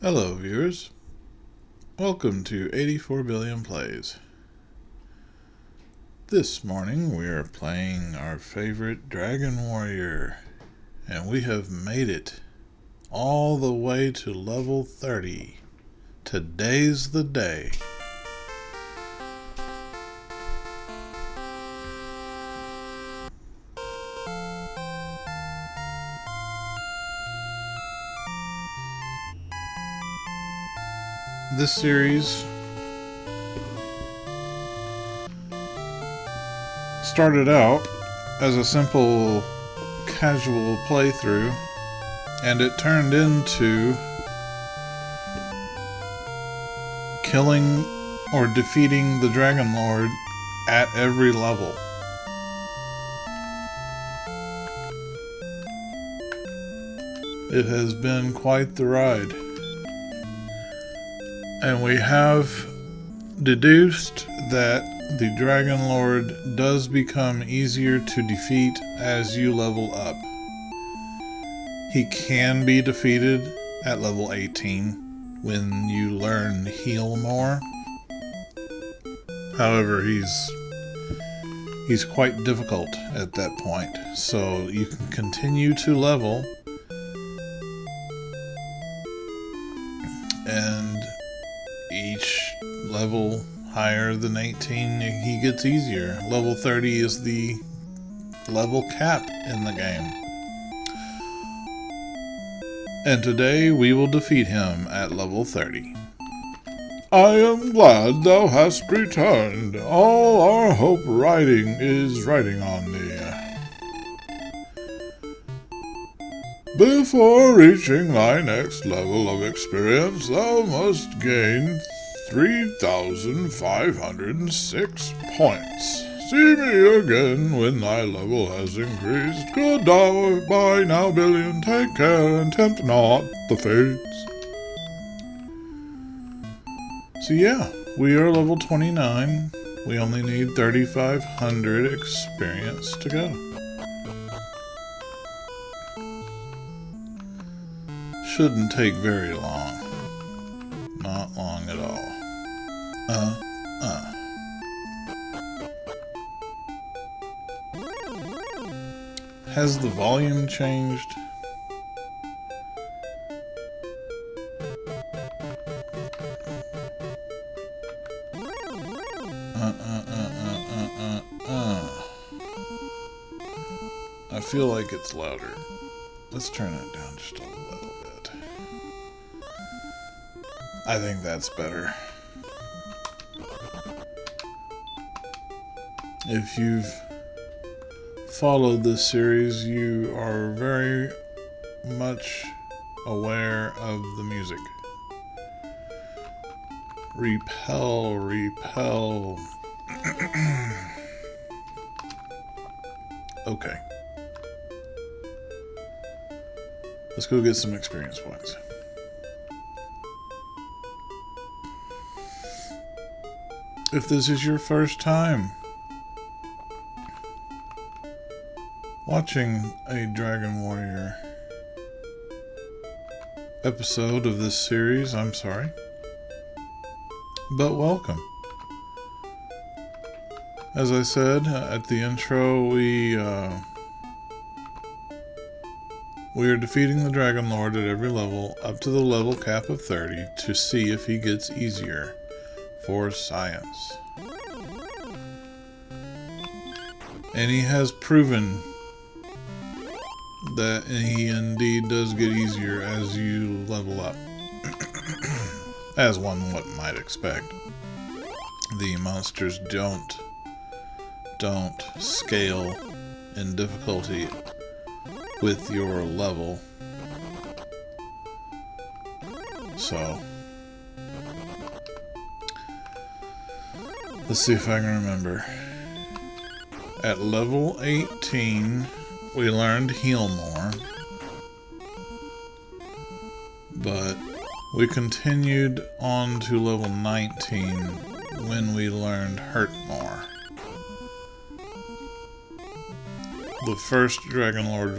Hello viewers, welcome to 84 Billion Plays. This morning we are playing our favorite Dragon Warrior, and we have made it all the way to level 30. Today's the day. This series started out as a simple casual playthrough, and it turned into killing or defeating the Dragonlord at every level. It has been quite the ride. And we have deduced that the Dragonlord does become easier to defeat as you level up. He can be defeated at level 18 when you learn heal more. However, he's quite difficult at that point, so you can continue to level and each level higher than 18, he gets easier. Level 30 is the level cap in the game. And today we will defeat him at level 30. I am glad thou hast returned. All our hope is riding on thee. Before reaching thy next level of experience, thou must gain 3,506 points. See me again when thy level has increased. Goodbye now, Billion. Take care and tempt not the fates. So yeah, we are level 29. We only need 3,500 experience to go. Shouldn't take very long. Not long at all. Has the volume changed? I feel like it's louder. Let's turn it down just a little bit. I think that's better. If you've followed this series, you are very much aware of the music. Repel, repel. Okay. Let's go get some experience points. If this is your first time watching a Dragon Warrior episode of this series, I'm sorry, but welcome. As I said at the intro, we are defeating the Dragonlord at every level up to the level cap of 30 to see if he gets easier for science. And he has proven that he indeed does get easier as you level up. As one might expect. The monsters don't scale in difficulty with your level. So let's see if I can remember. At level 18 we learned heal more, but we continued on to level 19 when we learned hurt more. The first Dragonlord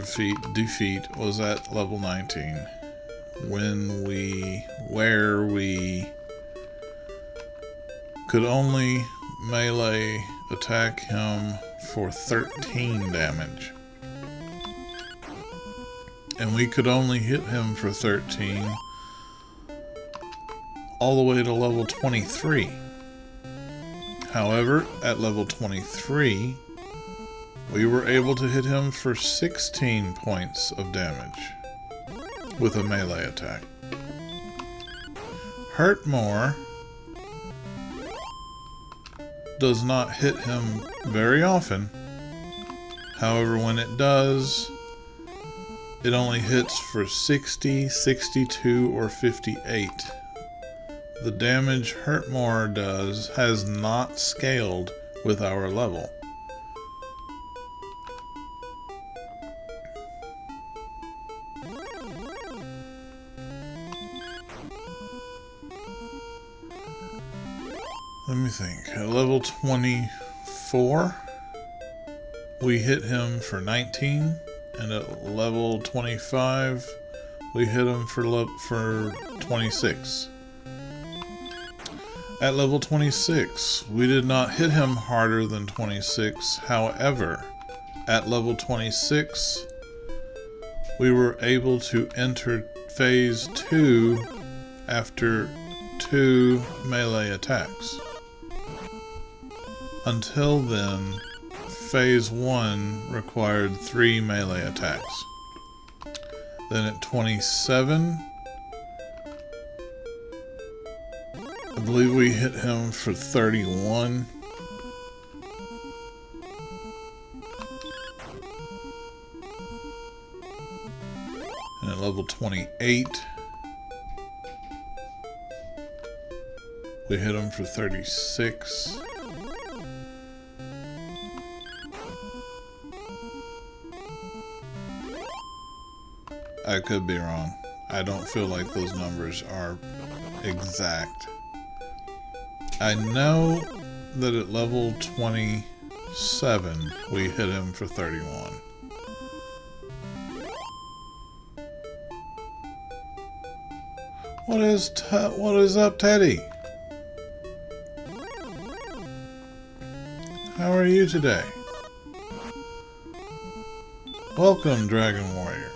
defeat was at level 19. where we could only melee attack him for 13 damage. And we could only hit him for 13 all the way to level 23. However, at level 23, we were able to hit him for 16 points of damage with a melee attack. Hurt More does not hit him very often. However, when it does, it only hits for 60, 62, or 58. The damage Hurt More does has not scaled with our level. Let me think. At level 24, we hit him for 19, and at level 25, we hit him for 26. At level 26, we did not hit him harder than 26. However, at level 26, we were able to enter phase 2 after 2 melee attacks. Until then, phase 1 required 3 melee attacks. Then at 27, I believe we hit him for 31. And at level 28, we hit him for 36. I could be wrong. I don't feel like those numbers are exact. I know that at level 27, we hit him for 31. What is up, Teddy? How are you today? Welcome, Dragon Warrior.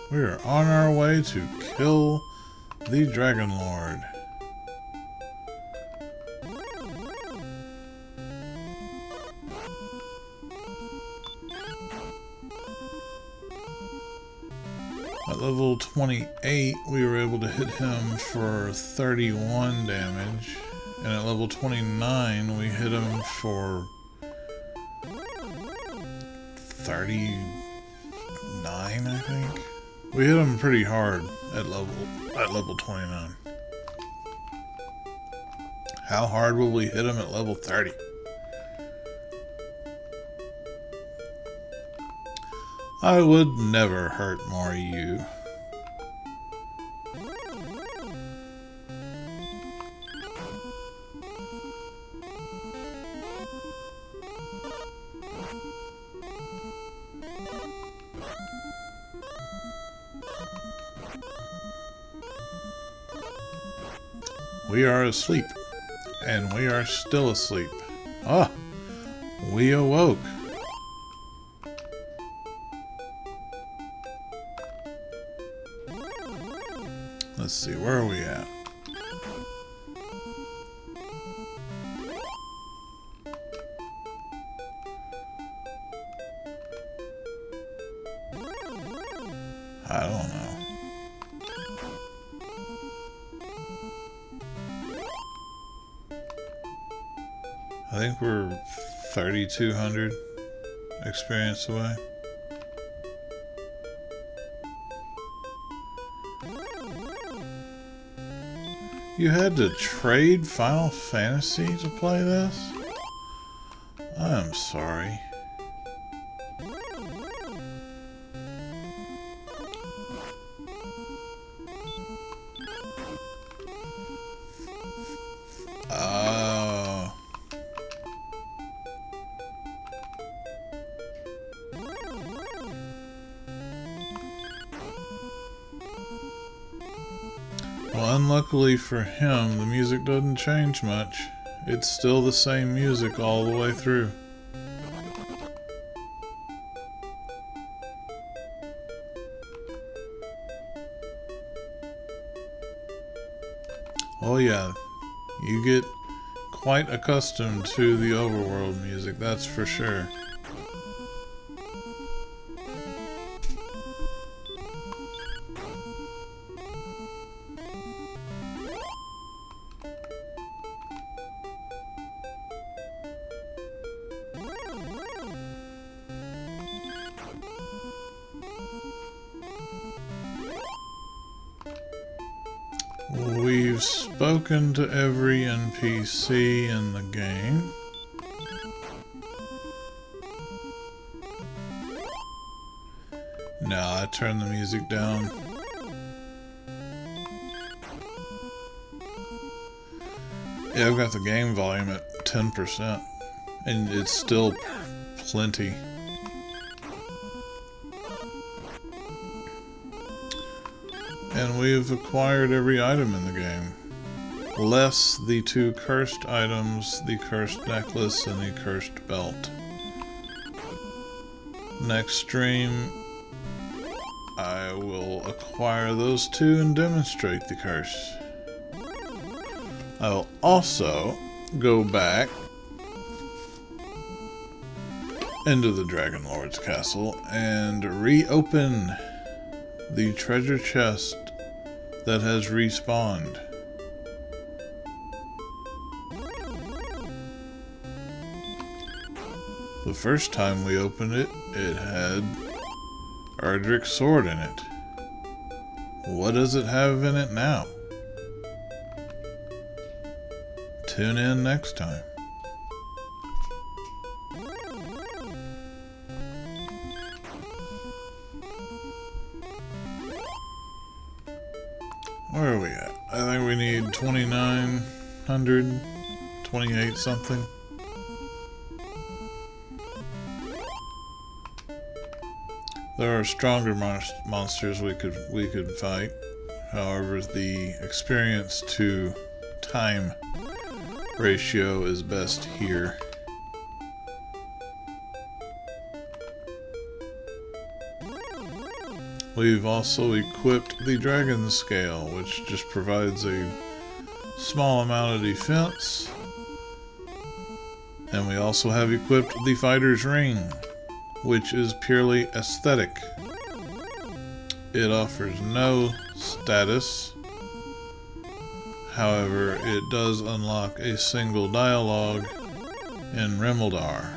We are on our way to kill the Dragonlord. At level 28, we were able to hit him for 31 damage. And at level 29, we hit him for 39, I think. We hit him pretty hard at level 29. How hard will we hit him at level 30? I would never hurt more you. We are asleep, and we are still asleep. Ah, we awoke. Let's see, where are we at? I don't know. I think we're 3,200 experience away. You had to trade Final Fantasy to play this? I'm sorry. Well, unluckily for him, the music doesn't change much. It's still the same music all the way through. Oh yeah, you get quite accustomed to the overworld music, that's for sure. We've spoken to every NPC in the game. No, I turned the music down. Yeah, I've got the game volume at 10%, and it's still plenty. And we've acquired every item in the game. Less the 2 cursed items, the cursed necklace and the cursed belt. Next stream, I will acquire those 2 and demonstrate the curse. I will also go back into the Dragonlord's castle and reopen the treasure chest that has respawned. The first time we opened it, it had Erdrick's sword in it. What does it have in it now? Tune in next time. Where are we at? I think we need 2,900, 28 something. There are stronger monsters we could fight. However, the experience to time ratio is best here. We've also equipped the Dragon Scale, which just provides a small amount of defense. And we also have equipped the Fighter's Ring, which is purely aesthetic. It offers no status. However, it does unlock a single dialogue in Rimeldar.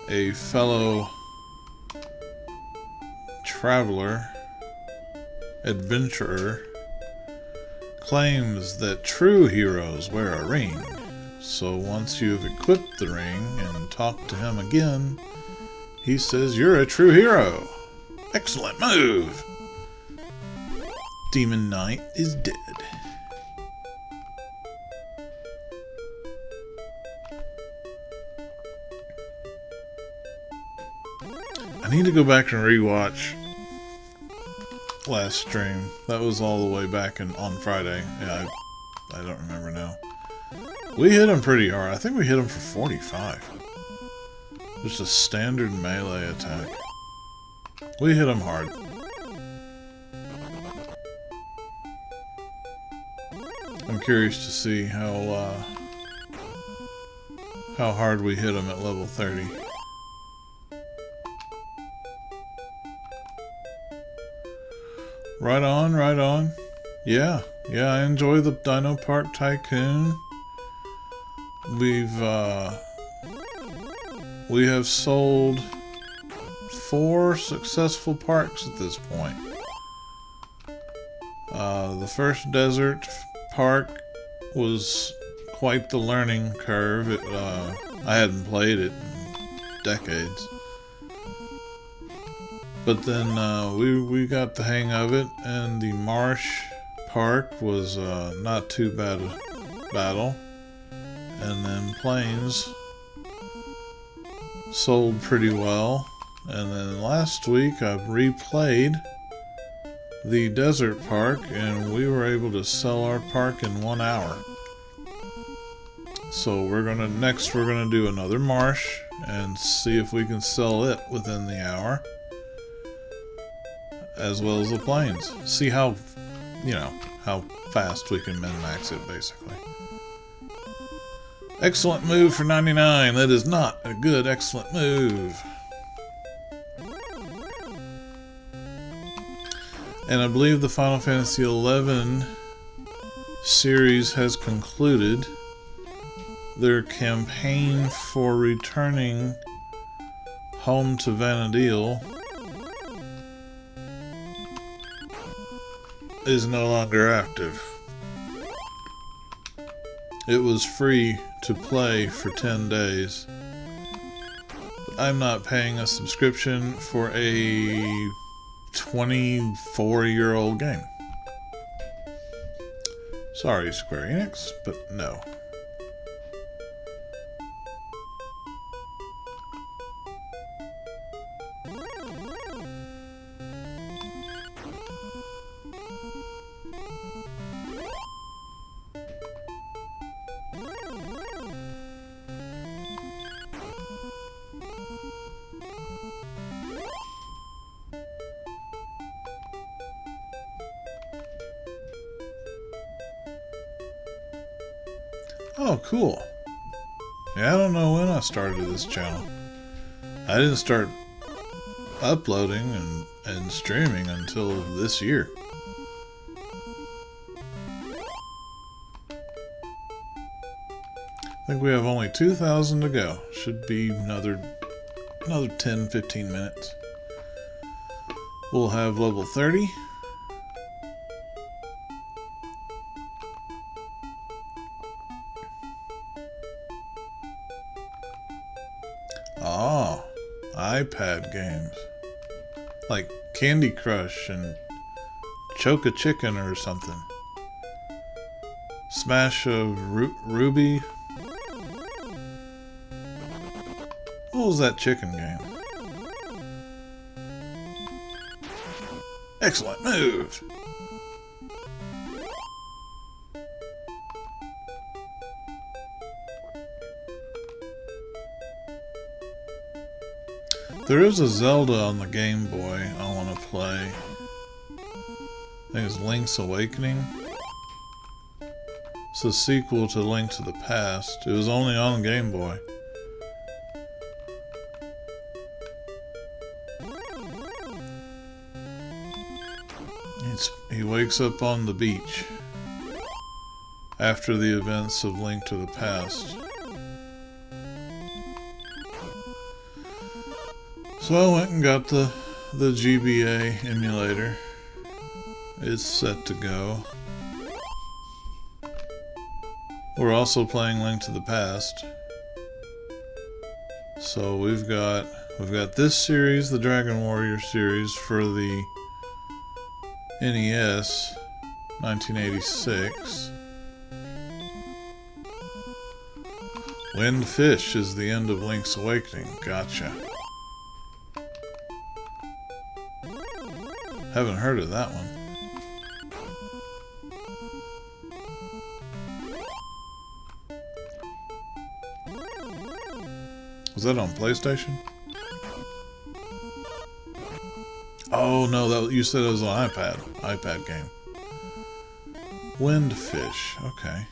A fellow traveler, adventurer, claims that true heroes wear a ring. So once you've equipped the ring and talked to him again, he says you're a true hero. Excellent move! Demon Knight is dead. I need to go back and rewatch last stream. That was all the way back on Friday. Yeah, I don't remember now. We hit him pretty hard. I think we hit him for 45. Just a standard melee attack. We hit him hard. I'm curious to see how hard we hit him at level 30. Right on, right on. Yeah, I enjoy the Dino Park Tycoon. We have sold 4 successful parks at this point. The first desert park was quite the learning curve. I hadn't played it in decades. But then we got the hang of it, and the Marsh Park was not too bad a battle. And then Plains sold pretty well. And then last week I replayed the desert park, and we were able to sell our park in 1 hour. So we're gonna do another marsh and see if we can sell it within the hour, as well as the plains. See how, how fast we can min-max it, basically. Excellent move for 99. That is not a good excellent move. And I believe the Final Fantasy XI series has concluded. Their campaign for returning home to Vana'diel is no longer active. It was free to play for 10 days. But I'm not paying a subscription for a 24-year-old game. Sorry, Square Enix, but no. Oh, cool. Yeah, I don't know when I started this channel. I didn't start uploading and streaming until this year. I think we have only 2,000 to go. Should be another 10-15 minutes. We'll have level 30. Oh, iPad games. Like Candy Crush and Choke a Chicken or something. Smash of Ruby. What was that chicken game? Excellent move! There is a Zelda on the Game Boy I want to play. I think it's Link's Awakening. It's a sequel to Link to the Past. It was only on Game Boy. He wakes up on the beach after the events of Link to the Past. So I went and got the GBA emulator. It's set to go. We're also playing Link to the Past. So we've got this series, the Dragon Warrior series for the NES, 1986. Wind Fish is the end of Link's Awakening. Gotcha. Haven't heard of that one. Was that on PlayStation? Oh no, you said it was an iPad game. Windfish, okay.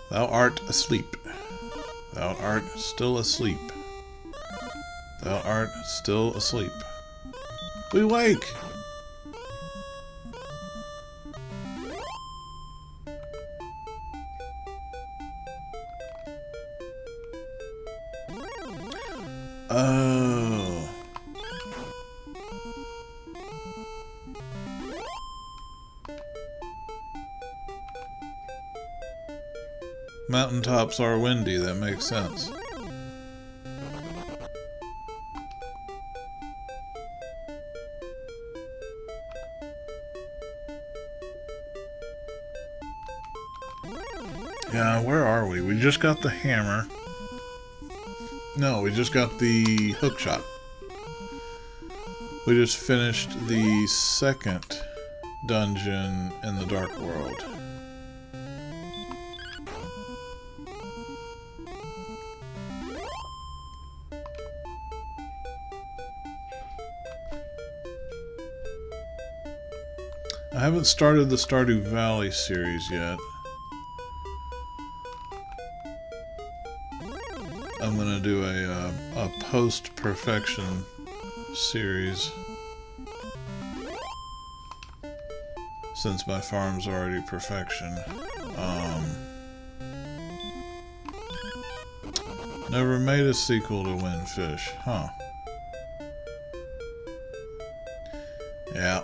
Thou art asleep. Thou art still asleep. Thou art still asleep. We wake! Oh. Mountaintops are windy, that makes sense. Yeah, where are we? We just got the hammer. No, we just got the hook shot. We just finished the second dungeon in the Dark World. I haven't started the Stardew Valley series yet. I'm gonna do a post-perfection series since my farm's already perfection. Never made a sequel to Windfish, huh? Yeah.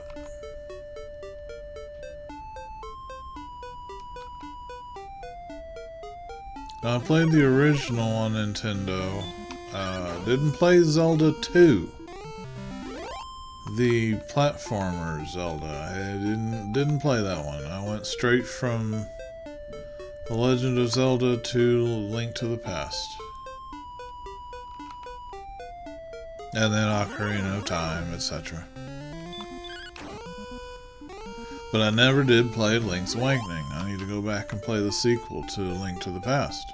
I played the original on Nintendo. Didn't play Zelda 2. The platformer Zelda. I didn't play that one. I went straight from The Legend of Zelda to Link to the Past. And then Ocarina of Time, etc. But I never did play Link's Awakening. I need to go back and play the sequel to Link to the Past.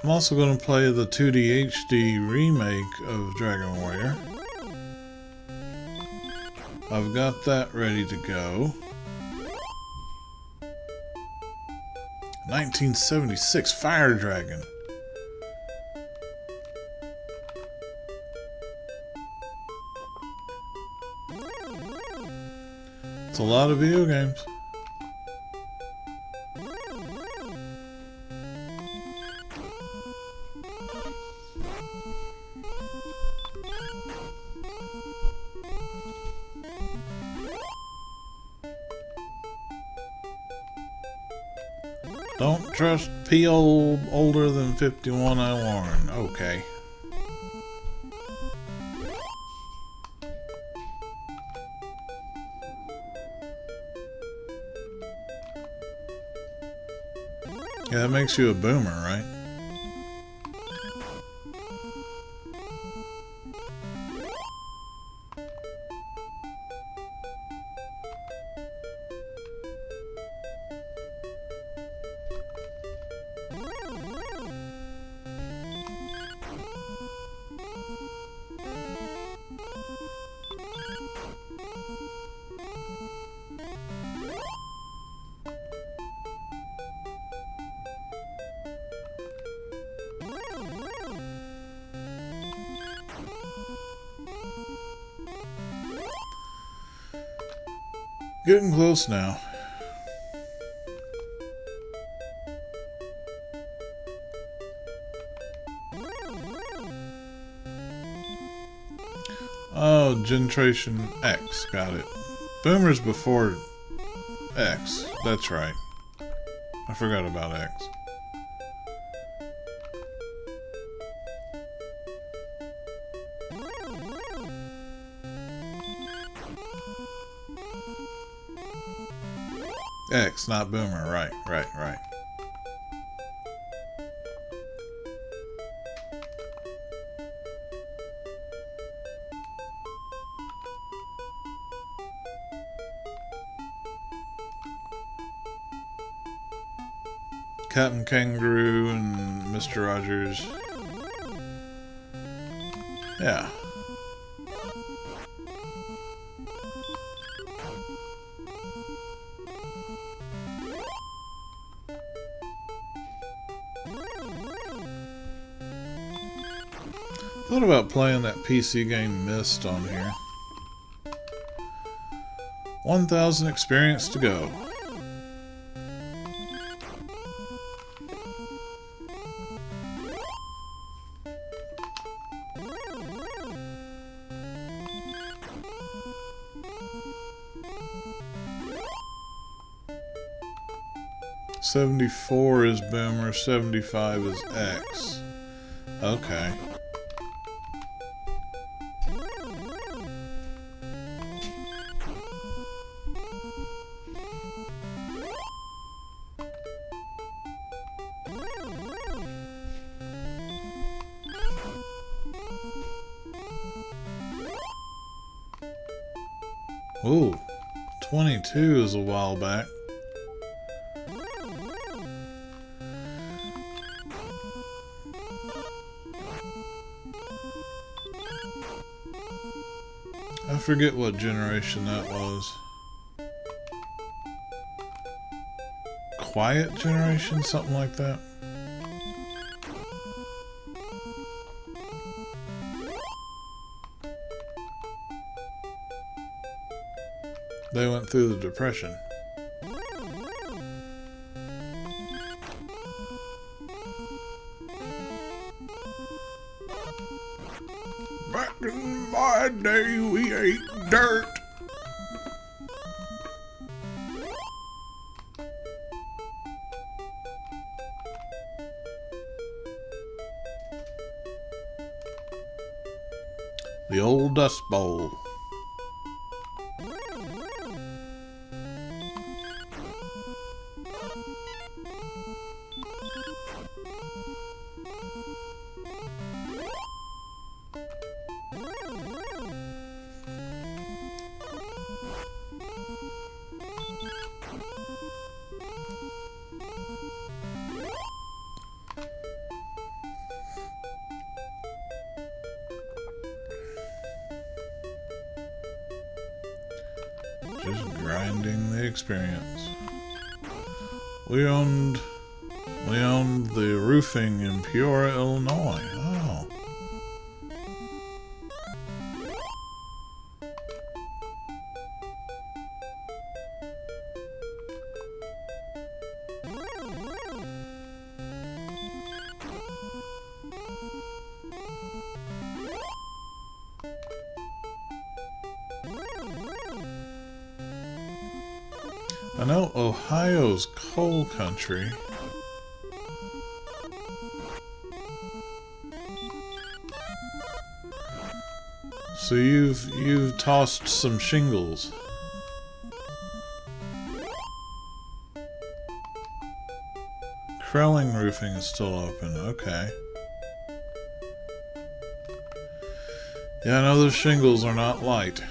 I'm also going to play the 2D HD remake of Dragon Warrior. I've got that ready to go. 1976 Fire Dragon. It's a lot of video games. Don't trust people older than 51, I warn. Okay. Yeah, that makes you a boomer, right? Getting close now. Oh, Generation X, got it. Boomer's before X, that's right. I forgot about X. X, not Boomer, right. Captain Kangaroo and Mr. Rogers. Yeah. Thought about playing that PC game Myst on here. 1,000 experience to go. $74 is Boomer, 75 is X. Okay. Ooh, 22 is a while back. I forget what generation that was. Quiet generation? Something like that? They went through the Depression. Back in my day, we ate dirt. The old Dust Bowl. Just grinding the experience. We owned the roofing in Peoria, Illinois. Oh. I know Ohio's coal country. So you've tossed some shingles. Krelling roofing is still open. Okay. Yeah, I know those shingles are not light.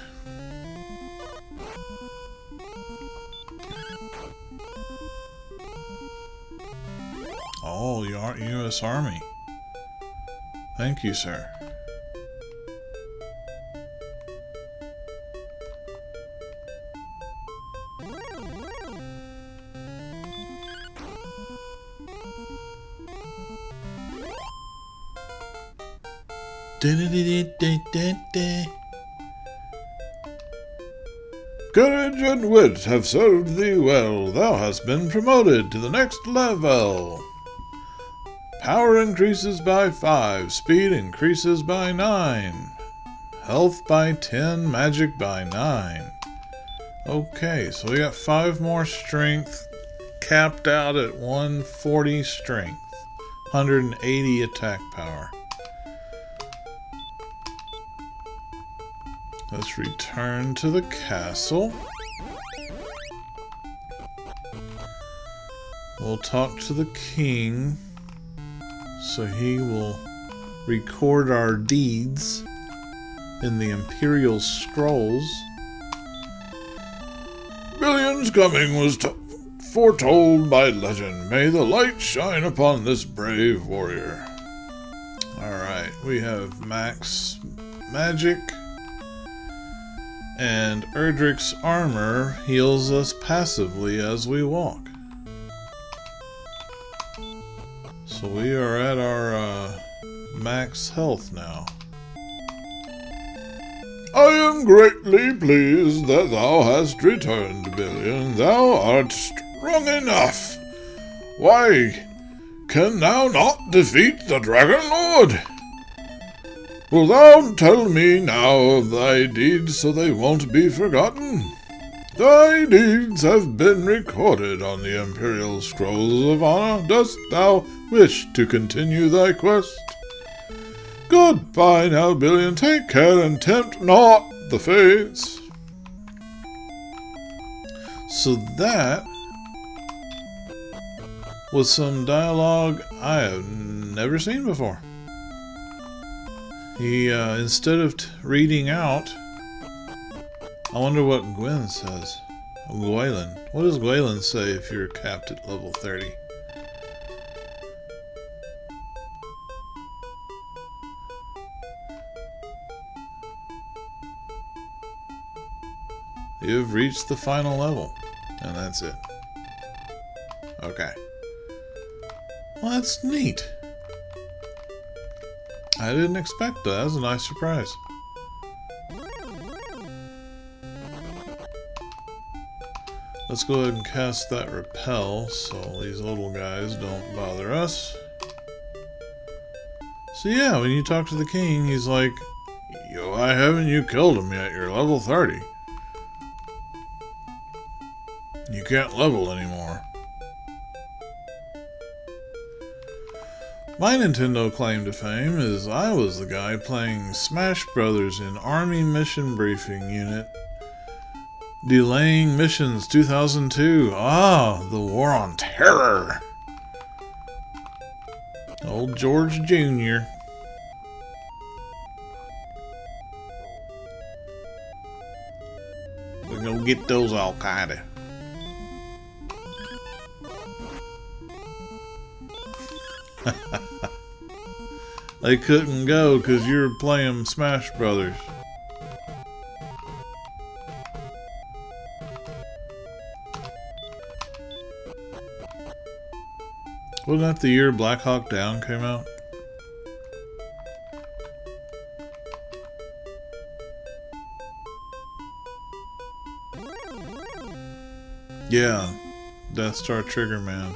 Oh, you are U.S. Army. Thank you, sir. Courage and wit have served thee well. Thou hast been promoted to the next level. Power increases by 5. Speed increases by 9. Health by 10. Magic by 9. Okay, so we got 5 more strength. Capped out at 140 strength. 180 attack power. Let's return to the castle. We'll talk to the king, so he will record our deeds in the Imperial Scrolls. Billion's coming was foretold by legend. May the light shine upon this brave warrior. Alright, we have max magic. And Erdrick's armor heals us passively as we walk. So we are at our max health now. I am greatly pleased that thou hast returned, Billion. Thou art strong enough. Why, can thou not defeat the Dragonlord? Wilt thou tell me now of thy deeds so they won't be forgotten? Thy deeds have been recorded on the Imperial Scrolls of Honor. Dost thou wish to continue thy quest? Goodbye now, Billion. Take care and tempt not the fates. So that was some dialogue I have never seen before. He, instead of reading out I wonder what Gwen says. Gwaylin. What does Gwaylin say if you're capped at level 30? You've reached the final level. And that's it. Okay. Well, that's neat. I didn't expect that. That was a nice surprise. Let's go ahead and cast that repel so these little guys don't bother us. So yeah, when you talk to the king, he's like, yo, why haven't you killed him yet? You're level 30. You can't level anymore. My Nintendo claim to fame is I was the guy playing Smash Brothers in Army Mission Briefing Unit, delaying missions 2002. Ah, the War on Terror. Old George Jr. We're gonna get those Al-Qaeda. They couldn't go because you were playing Smash Brothers. Wasn't that the year Black Hawk Down came out? Yeah, Death Star Trigger Man.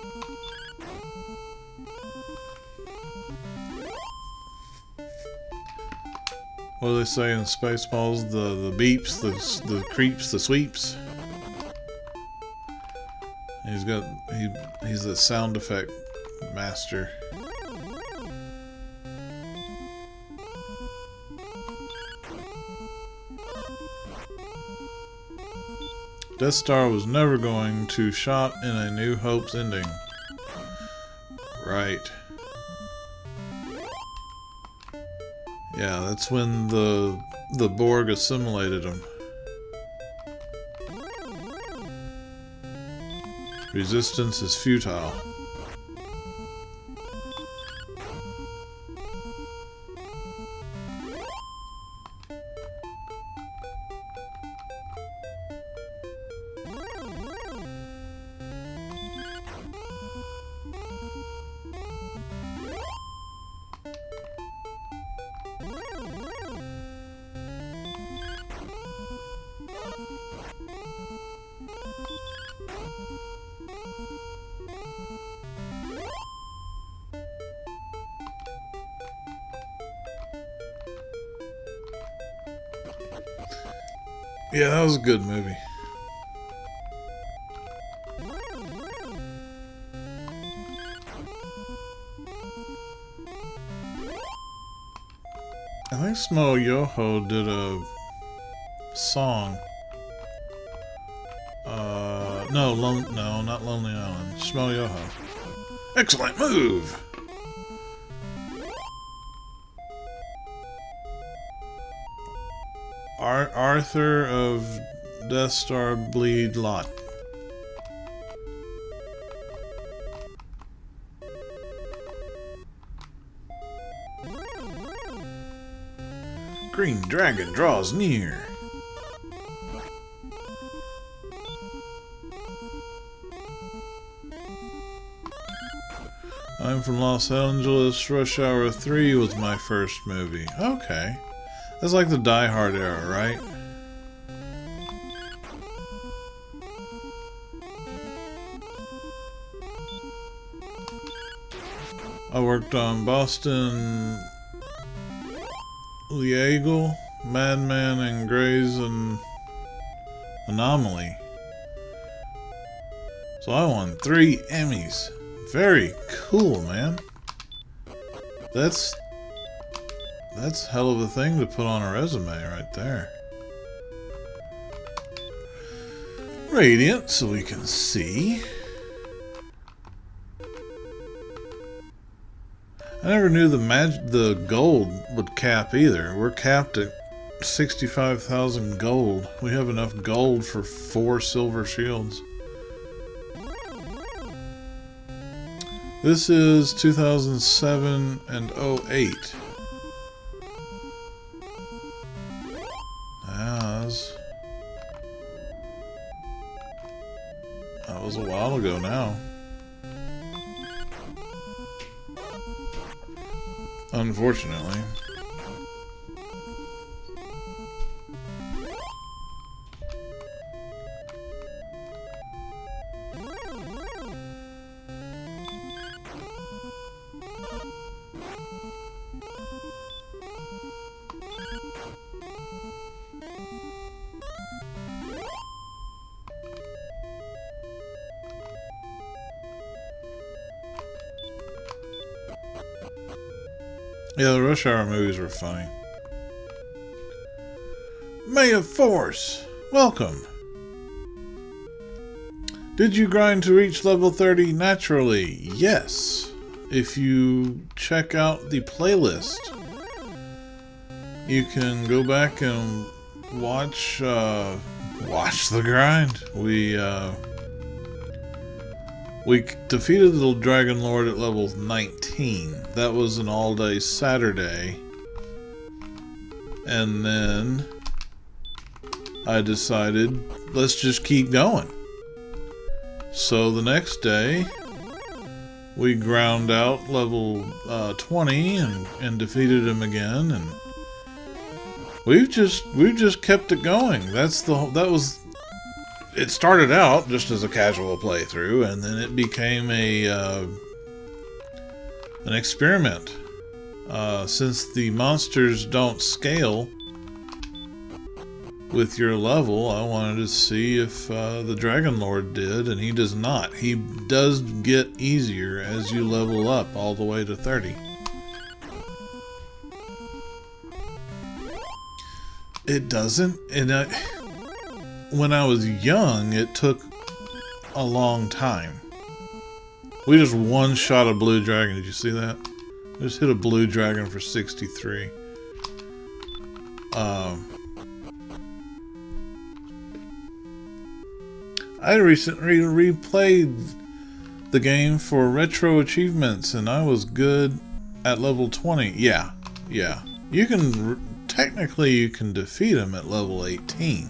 What do they say in Spaceballs? The beeps, the creeps, the sweeps. He's the sound effect master. Death Star was never going to shot in A New Hope's ending. Right. Yeah, that's when the Borg assimilated him. Resistance is futile. Yeah, that was a good movie. I think Smo Yoho did a song. No, not Lonely Island. Smo Yoho. Excellent move! Arthur of Death Star Bleed Lot. Green Dragon draws near. I'm from Los Angeles. Rush Hour 3 was my first movie. Okay. That's like the Die Hard era, right? I worked on Boston Legal, Madman, and Grey's and Anomaly. So I won 3 Emmys. Very cool, man. That's a hell of a thing to put on a resume right there. Radiant, so we can see. I never knew the gold would cap either. We're capped at 65,000 gold. We have enough gold for 4 silver shields. This is 2007 and 08. That was a while ago now. Unfortunately. Yeah, the Rush Hour movies were funny. May of Force, welcome. Did you grind to reach level 30 naturally? Yes. If you check out the playlist, you can go back and watch the grind. We defeated the Dragonlord at level 19. That was an all-day Saturday. And then I decided, let's just keep going. So the next day, we ground out level 20 and defeated him again, and we've just kept it going. It started out just as a casual playthrough, and then it became an experiment. Since the monsters don't scale with your level, I wanted to see if the Dragonlord did, and he does not. He does get easier as you level up all the way to 30. It doesn't, and when I was young, it took a long time. We just one-shot a blue dragon. Did you see that? I just hit a blue dragon for 63. I recently replayed the game for retro achievements, and I was good at level 20. Yeah. You can technically you can defeat him at level 18.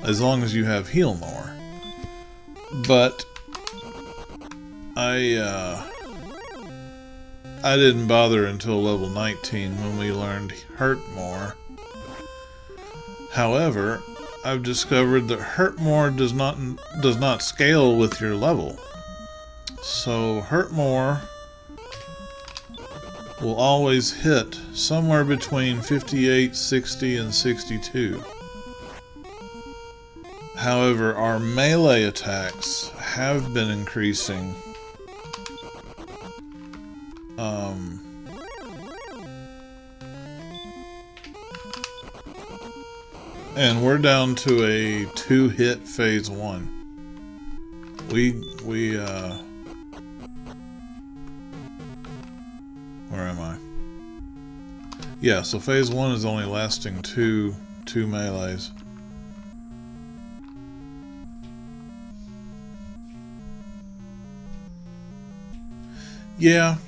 As long as you have heal more. But I didn't bother until level 19 when we learned hurt more. However, I've discovered that hurt more does not scale with your level. So hurt more will always hit somewhere between 58, 60, and 62. However, our melee attacks have been increasing. And we're down to a 2-hit phase 1. Where am I? Yeah, so phase 1 is only lasting two melees. Yeah,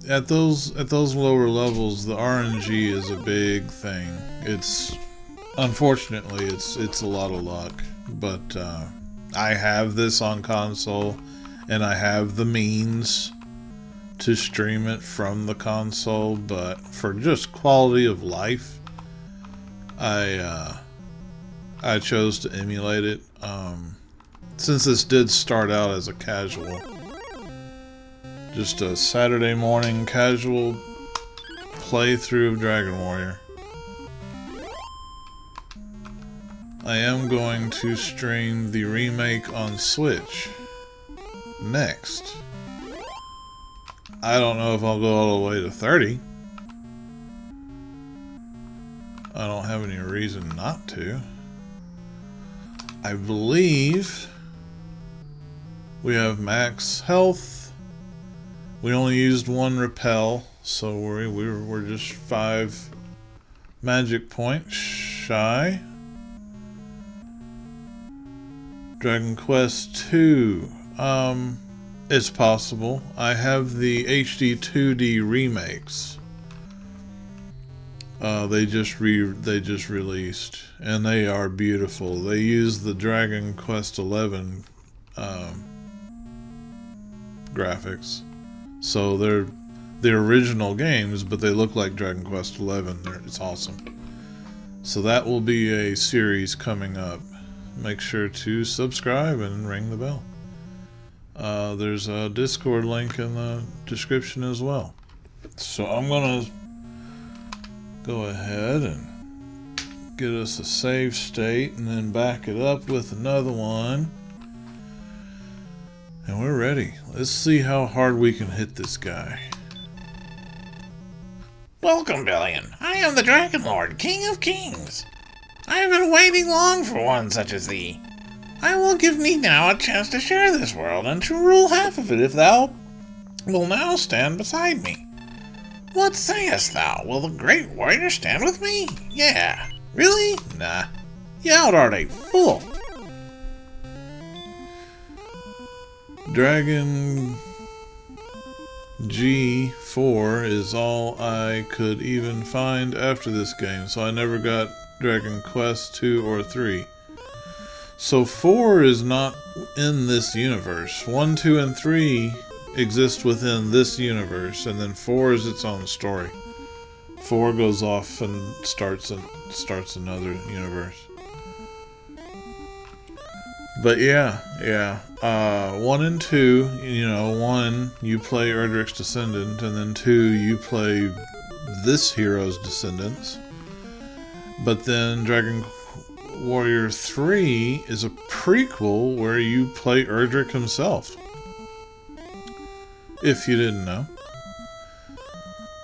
at those lower levels, the RNG is a big thing. Unfortunately, it's a lot of luck. But I have this on console, and I have the means to stream it from the console. But for just quality of life, I chose to emulate it. Since this did start out as a casual. Just a Saturday morning casual playthrough of Dragon Warrior. I am going to stream the remake on Switch next. I don't know if I'll go all the way to 30. I don't have any reason not to. I believe we have max health. We only used one repel, so we're just 5 Magic Point, Shy. Dragon Quest II. It's possible. I have the HD 2D remakes. They just released, and they are beautiful. They use the Dragon Quest XI graphics, so they're the original games, but they look like Dragon Quest XI. It's awesome. So that will be a series coming up. Make sure to subscribe and ring the bell. There's a Discord link in the description as well. So I'm gonna go ahead and get us a save state and then back it up with another one. And we're ready. Let's see how hard we can hit this guy. Welcome, Billion. I am the Dragonlord, King of Kings. I have been waiting long for one such as thee. I will give thee now a chance to share this world and to rule half of it if thou will now stand beside me. What sayest thou? Will the great warrior stand with me? Yeah. Really? Nah. Thou art a fool. Dragon G4 is all I could even find after this game, so I never got Dragon Quest 2 or 3. So 4 is not in this universe. 1, 2, and 3 exist within this universe, and then 4 is its own story. 4 goes off and starts another universe. But yeah. 1 and 2, 1 you play Erdrick's descendant, and then 2 you play this hero's descendants. But then Dragon Warrior 3 is a prequel where you play Erdrick himself. If you didn't know.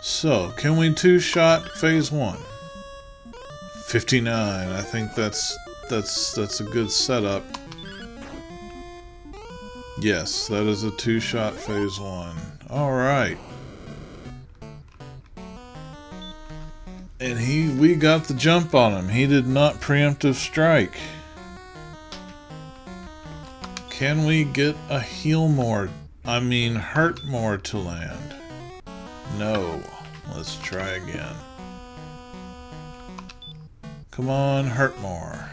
So, can we two-shot phase 1? 59. I think that's a good setup. Yes, that is a two-shot phase 1. Alright. And we got the jump on him. He did not preemptive strike. Can we get a hurt more to land? No. Let's try again. Come on, hurt more.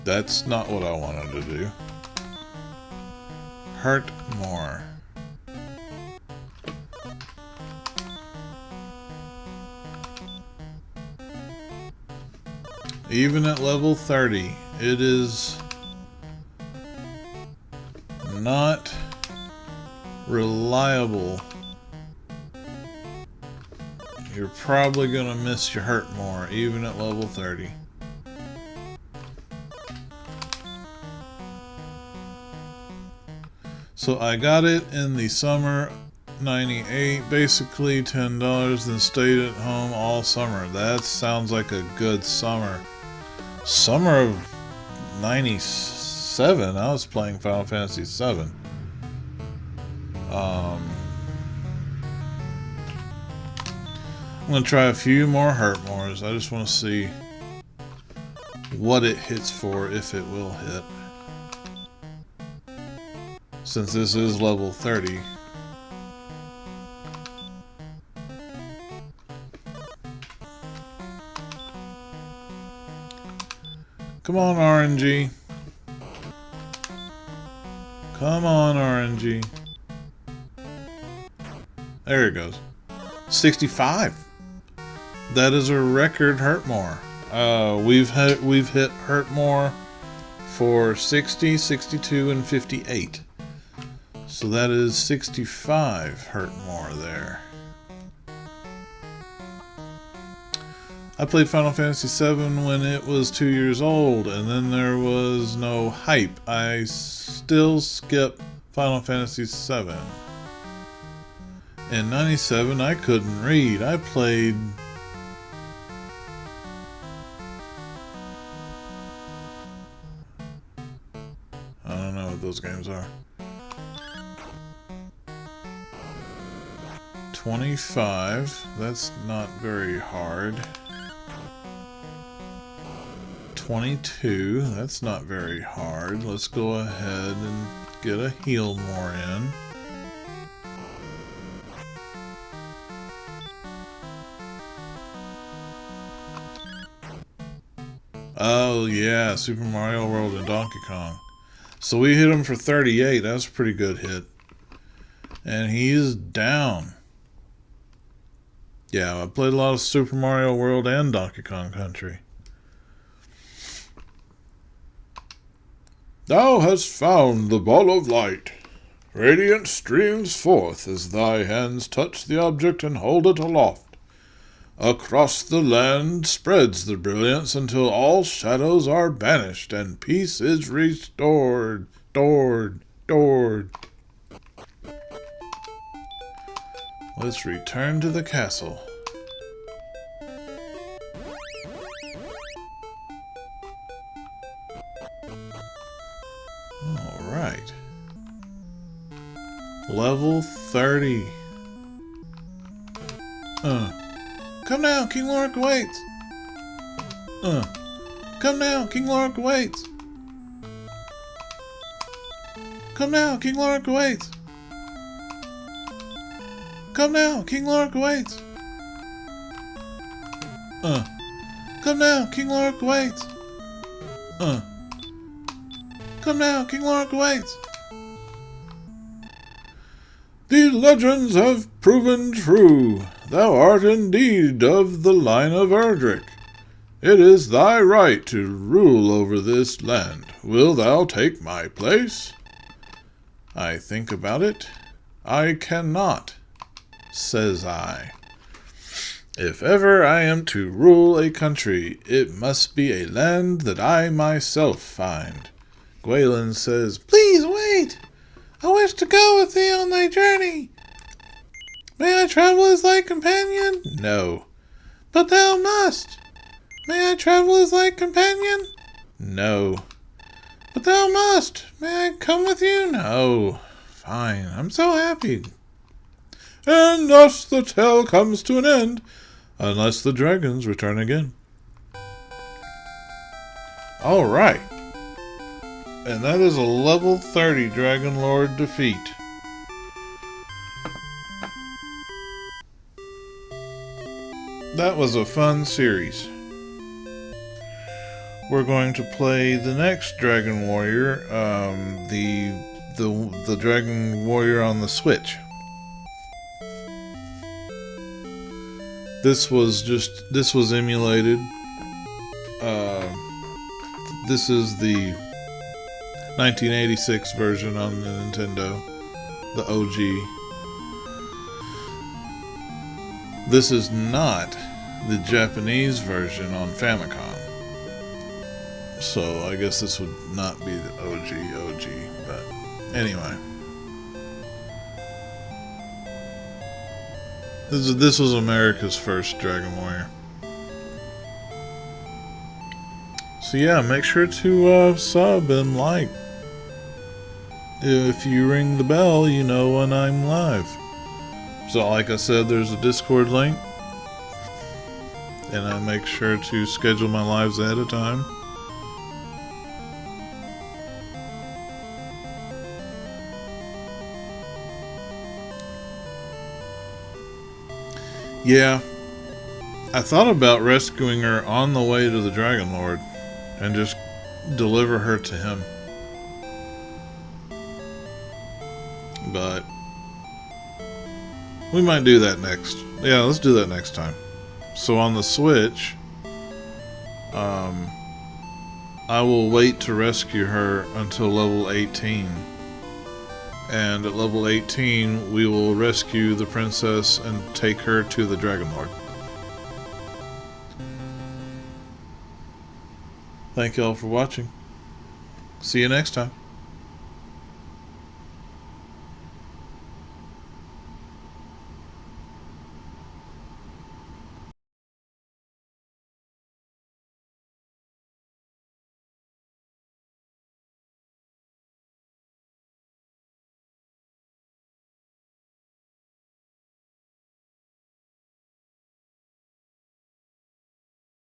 That's not what I wanted to do. Hurt more. Even at level 30, it is not reliable. You're probably gonna miss your hurt more, even at level 30. So I got it in the summer '98, basically $10, then stayed at home all summer. That sounds like a good summer. Summer of '97, I was playing Final Fantasy VII. I'm going to try a few more hurt mores. I just want to see what it hits for, if it will hit. Since this is level 30. Come on, RNG. Come on, RNG. There it goes. 65. That is a record hurt more. We've hit hurt more for 60, 62, and 58. So that is 65 hurt more there. I played Final Fantasy VII when it was 2 years old, and then there was no hype. I still skip Final Fantasy VII. In '97, I couldn't read. I played... I don't know what those games are. 25. That's not very hard. 22. That's not very hard. Let's go ahead and get a heal more in. Oh yeah, Super Mario World and Donkey Kong. So we hit him for 38. That's a pretty good hit. And he's down. Yeah, I played a lot of Super Mario World and Donkey Kong Country. Thou hast found the ball of light. Radiance streams forth as thy hands touch the object and hold it aloft. Across the land spreads the brilliance until all shadows are banished and peace is restored. Let's return to the castle. Alright. Level 30. Come now, King Lork waits. Come now, King Lork waits. Come now, King Lork waits. Come now, King Lork waits. Come now, King Lork waits. Come now, King Lork waits. The legends have proven true. Thou art indeed of the line of Erdrick. It is thy right to rule over this land. Wilt thou take my place? I think about it. I cannot, says I. If ever I am to rule a country, it must be a land that I myself find. Gwalen says, Please wait. I wish to go with thee on thy journey. May I travel as thy companion? No. But thou must. May I travel as thy companion? No. But thou must. May I come with you? No. Fine. I'm so happy. And thus the tale comes to an end, unless the dragons return again. Alright. And that is a level 30 Dragonlord defeat. That was a fun series. We're going to play the next Dragon Warrior, the Dragon Warrior on the Switch. This was emulated. This is the 1986 version on the Nintendo, the OG. This is not the Japanese version on Famicom. So I guess this would not be the OG, but anyway. This was America's first Dragon Warrior. So yeah, make sure to sub and like. If you ring the bell, you know when I'm live. So like I said, there's a Discord link. And I make sure to schedule my lives ahead of time. Yeah, I thought about rescuing her on the way to the Dragonlord and just deliver her to him. But we might do that next. Yeah, let's do that next time. So on the Switch, I will wait to rescue her until level 18. And at level 18, we will rescue the princess and take her to the Dragonlord. Thank you all for watching. See you next time.